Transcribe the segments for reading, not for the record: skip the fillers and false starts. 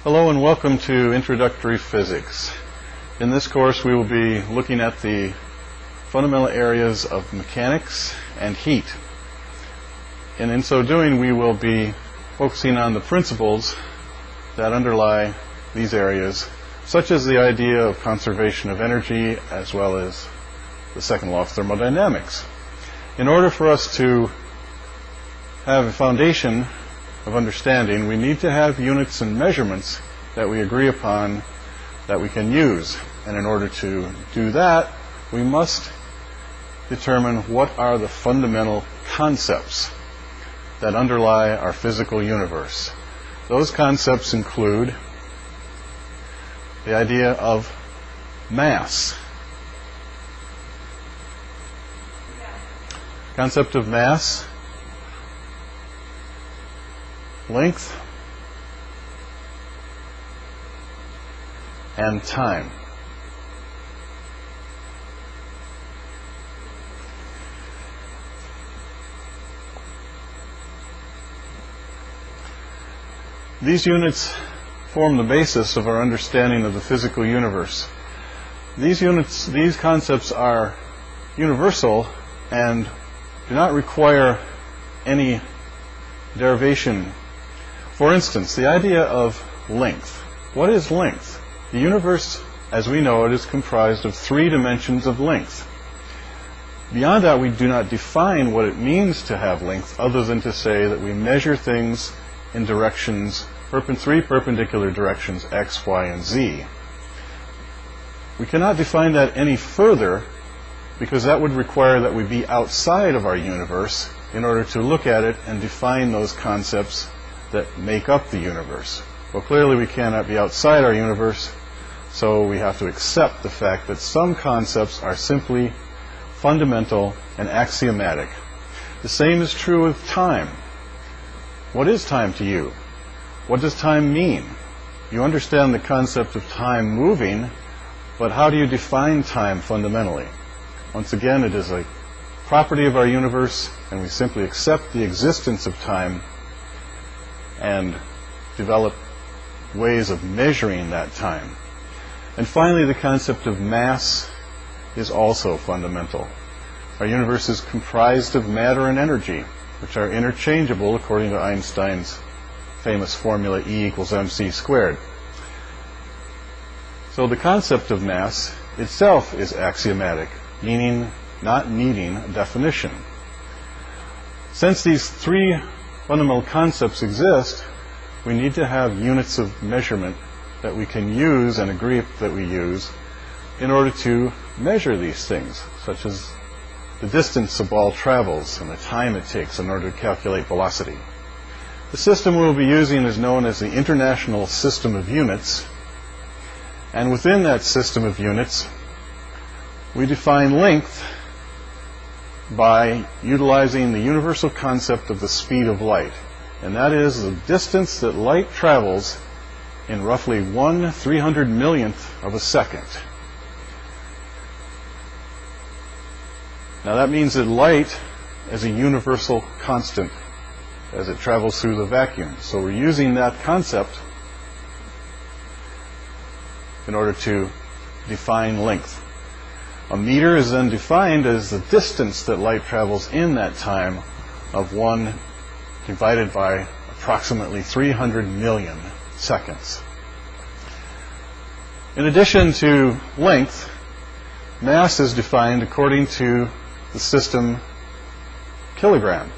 Hello and welcome to Introductory Physics. In this course we will be looking at the fundamental areas of mechanics and heat. And in so doing we will be focusing on the principles that underlie these areas, such as the idea of conservation of energy as well as the second law of thermodynamics. In order for us to have a foundation of understanding, we need to have units and measurements that we agree upon that we can use. And in order to do that, we must determine what are the fundamental concepts that underlie our physical universe. Those concepts include the idea of mass. Concept of mass, length, and time. These units form the basis of our understanding of the physical universe. These concepts are universal and do not require any derivation. For instance, the idea of length. What is length? The universe, as we know it, is comprised of 3 dimensions of length. Beyond that, we do not define what it means to have length, other than to say that we measure things in directions, 3 perpendicular directions, x, y, and z. We cannot define that any further, because that would require that we be outside of our universe in order to look at it and define those concepts that make up the universe. Well, clearly we cannot be outside our universe, so we have to accept the fact that some concepts are simply fundamental and axiomatic. The same is true with time. What is time to you? What does time mean? You understand the concept of time moving, but how do you define time fundamentally? Once again, it is a property of our universe, and we simply accept the existence of time and develop ways of measuring that time. And finally, the concept of mass is also fundamental. Our universe is comprised of matter and energy, which are interchangeable according to Einstein's famous formula E equals mc squared. So the concept of mass itself is axiomatic, meaning not needing a definition. Since these 3 fundamental concepts exist, we need to have units of measurement that we can use and agree that we use in order to measure these things, such as the distance a ball travels and the time it takes in order to calculate velocity. The system we'll be using is known as the International System of Units, and within that system of units we define length by utilizing the universal concept of the speed of light, and that is the distance that light travels in roughly 1/300 millionth of a second. Now that means that light is a universal constant as it travels through the vacuum. So we're using that concept in order to define length. A meter is then defined as the distance that light travels in that time of 1 divided by approximately 300 million seconds. In addition to length, mass is defined according to the system kilogram.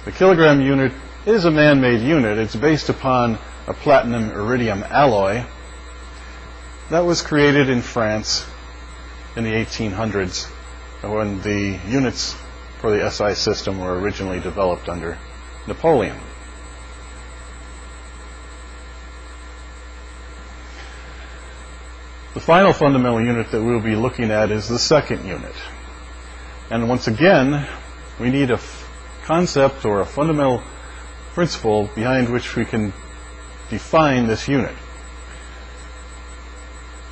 The kilogram unit is a man-made unit. It's based upon a platinum-iridium alloy that was created in France in the 1800s, when the units for the SI system were originally developed under Napoleon. The final fundamental unit that we'll be looking at is the second unit. And once again, we need a concept or a fundamental principle behind which we can define this unit.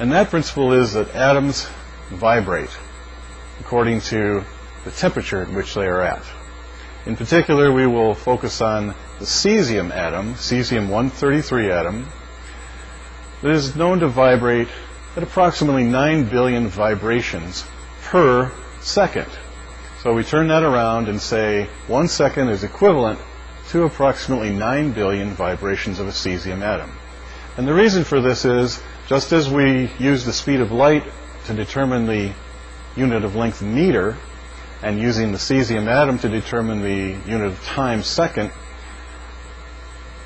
And that principle is that atoms vibrate according to the temperature at which they are at. In particular, we will focus on the cesium atom, cesium-133 atom, that is known to vibrate at approximately 9 billion vibrations per second. So we turn that around and say 1 second is equivalent to approximately 9 billion vibrations of a cesium atom. And the reason for this is, just as we use the speed of light to determine the unit of length meter, and using the cesium atom to determine the unit of time second,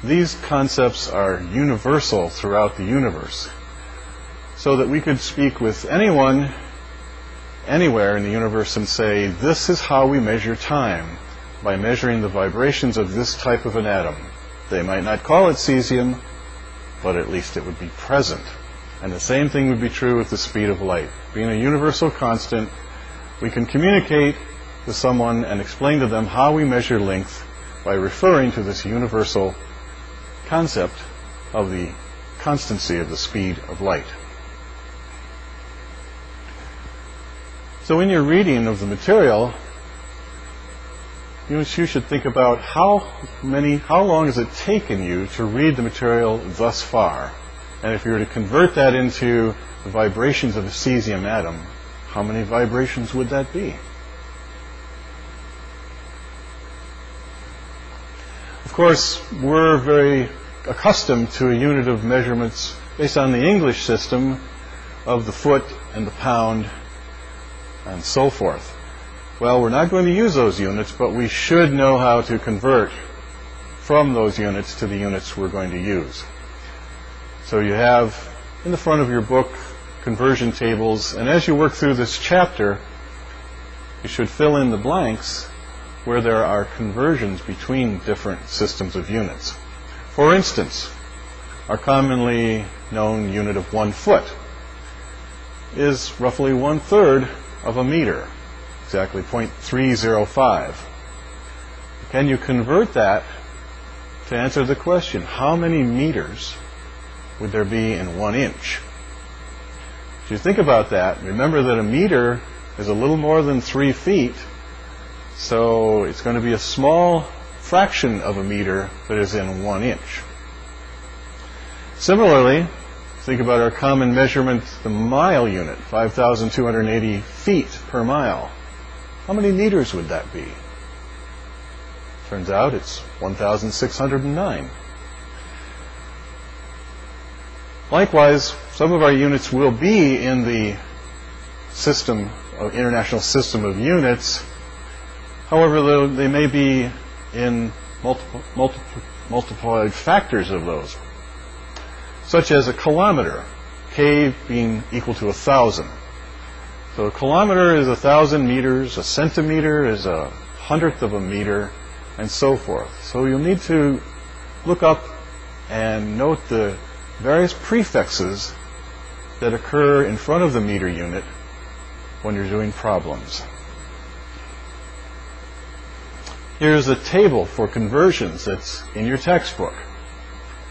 these concepts are universal throughout the universe. So that we could speak with anyone, anywhere in the universe and say, this is how we measure time, by measuring the vibrations of this type of an atom. They might not call it cesium, but at least it would be present. And the same thing would be true with the speed of light. Being a universal constant, we can communicate with someone and explain to them how we measure length by referring to this universal concept of the constancy of the speed of light. So in your reading of the material, you should think about how long has it taken you to read the material thus far? And if you were to convert that into the vibrations of a cesium atom, how many vibrations would that be? Of course, we're very accustomed to a unit of measurements based on the English system of the foot and the pound and so forth. Well, we're not going to use those units, but we should know how to convert from those units to the units we're going to use. So you have in the front of your book conversion tables, and as you work through this chapter, you should fill in the blanks where there are conversions between different systems of units. For instance, our commonly known unit of 1 foot is roughly 1/3 of a meter, exactly 0.305. Can you convert that to answer the question, how many meters would there be in 1 inch? If you think about that, remember that a meter is a little more than 3 feet, so it's going to be a small fraction of a meter that is in 1 inch. Similarly, think about our common measurement, the mile unit, 5,280 feet per mile. How many meters would that be? Turns out it's 1,609. Likewise, some of our units will be in the international system of units. However, they may be in multiplied factors of those, such as a kilometer, K being equal to 1,000. So a kilometer is 1,000 meters, a centimeter is 1/100th of a meter, and so forth. So you'll need to look up and note the various prefixes that occur in front of the meter unit when you're doing problems. Here's a table for conversions that's in your textbook.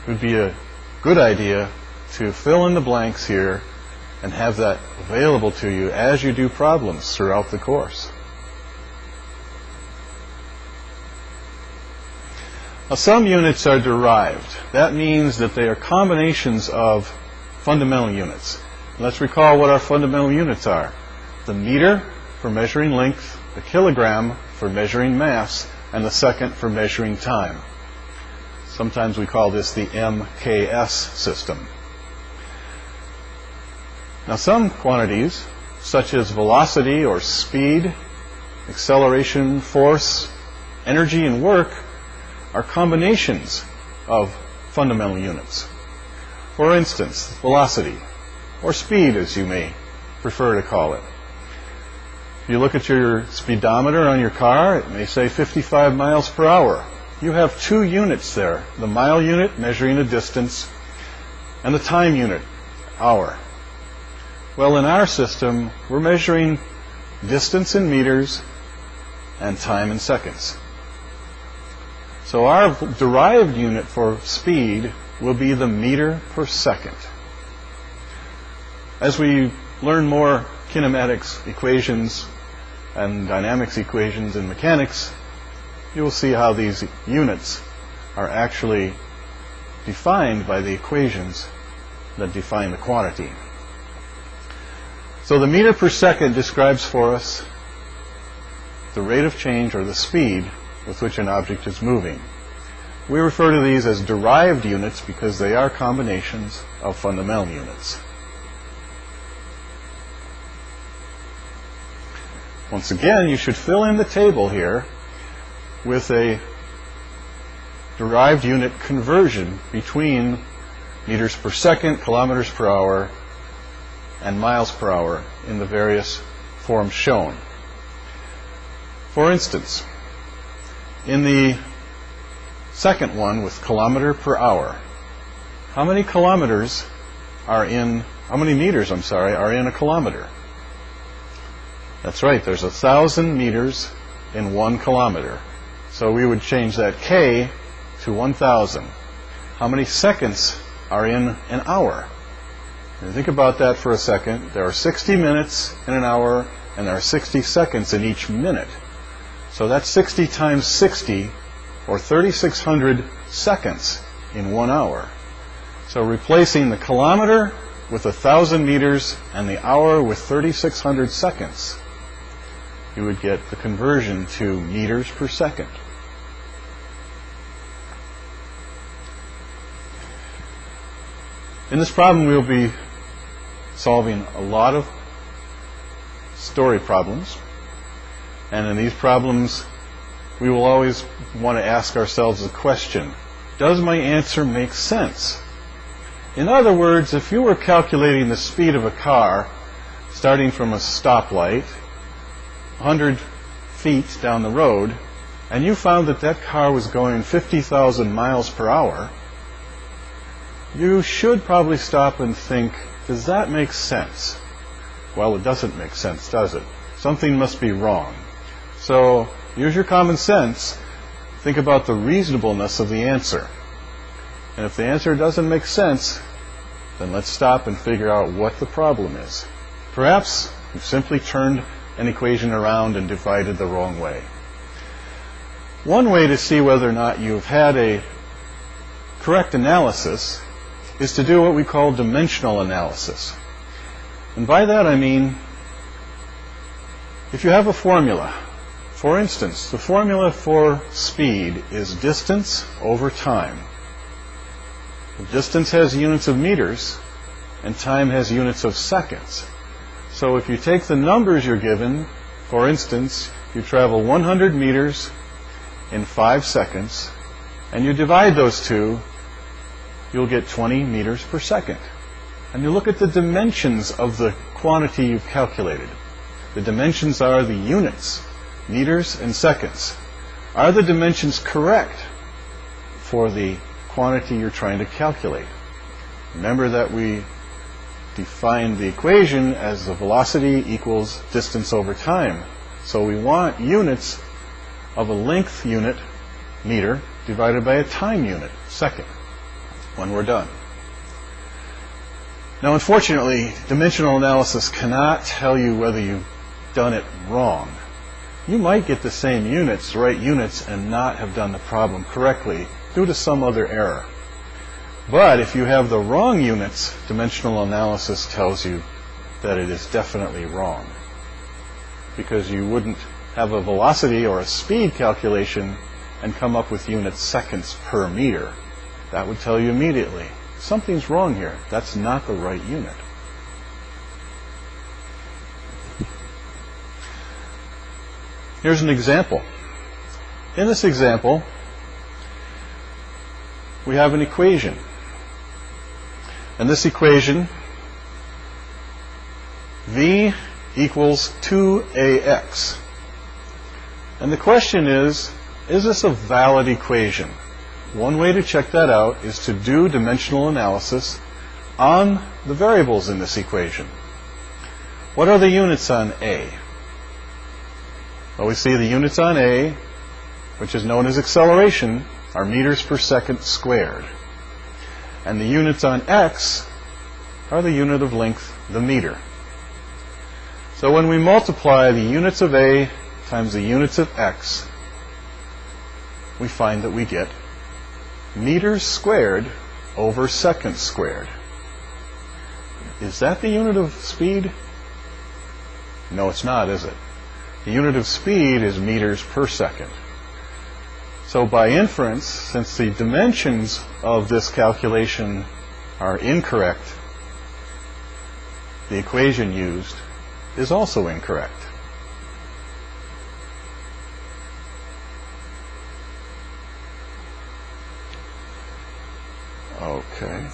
It would be a good idea to fill in the blanks here and have that available to you as you do problems throughout the course. Now, some units are derived. That means that they are combinations of fundamental units. Let's recall what our fundamental units are. The meter for measuring length, the kilogram for measuring mass, and the second for measuring time. Sometimes we call this the MKS system. Now, some quantities, such as velocity or speed, acceleration, force, energy, and work, are combinations of fundamental units. For instance, velocity, or speed as you may prefer to call it. If you look at your speedometer on your car, it may say 55 miles per hour. You have 2 units there, the mile unit measuring a distance and the time unit, hour. Well, in our system, we're measuring distance in meters and time in seconds. So our derived unit for speed will be the meter per second. As we learn more kinematics equations and dynamics equations in mechanics, you will see how these units are actually defined by the equations that define the quantity. So the meter per second describes for us the rate of change, or the speed, with which an object is moving. We refer to these as derived units because they are combinations of fundamental units. Once again, you should fill in the table here with a derived unit conversion between meters per second, kilometers per hour, and miles per hour in the various forms shown. For instance, in the second one with kilometer per hour, how many meters are in a kilometer? That's right, there's 1,000 meters in 1 kilometer. So we would change that K to 1,000. How many seconds are in an hour? Now think about that for a second. There are 60 minutes in an hour, and there are 60 seconds in each minute. So that's 60 times 60, or 3,600 seconds in 1 hour. So replacing the kilometer with 1,000 meters and the hour with 3,600 seconds, you would get the conversion to meters per second. In this problem, we'll be solving a lot of story problems. And in these problems, we will always want to ask ourselves the question, does my answer make sense? In other words, if you were calculating the speed of a car starting from a stoplight 100 feet down the road, and you found that that car was going 50,000 miles per hour, you should probably stop and think, does that make sense? Well, it doesn't make sense, does it? Something must be wrong. So use your common sense. Think about the reasonableness of the answer. And if the answer doesn't make sense, then let's stop and figure out what the problem is. Perhaps you've simply turned an equation around and divided the wrong way. One way to see whether or not you've had a correct analysis is to do what we call dimensional analysis. And by that I mean, if you have a formula, for instance, the formula for speed is distance over time. Distance has units of meters, and time has units of seconds. So if you take the numbers you're given, for instance, you travel 100 meters in 5 seconds, and you divide those two, you'll get 20 meters per second. And you look at the dimensions of the quantity you've calculated. The dimensions are the units, meters and seconds. Are the dimensions correct for the quantity you're trying to calculate? Remember that we defined the equation as the velocity equals distance over time. So we want units of a length unit, meter, divided by a time unit, second, when we're done. Now, unfortunately, dimensional analysis cannot tell you whether you've done it wrong. You might get the same units, the right units, and not have done the problem correctly due to some other error. But if you have the wrong units, dimensional analysis tells you that it is definitely wrong, because you wouldn't have a velocity or a speed calculation and come up with units seconds per meter. That would tell you immediately, something's wrong here. That's not the right unit. Here's an example. In this example, we have an equation. And this equation, V equals 2ax. And the question is this a valid equation? One way to check that out is to do dimensional analysis on the variables in this equation. What are the units on A? Well, we see the units on A, which is known as acceleration, are meters per second squared. And the units on X are the unit of length, the meter. So when we multiply the units of A times the units of X, we find that we get meters squared over seconds squared. Is that the unit of speed? No, it's not, is it? The unit of speed is meters per second. So by inference, since the dimensions of this calculation are incorrect, the equation used is also incorrect. Okay.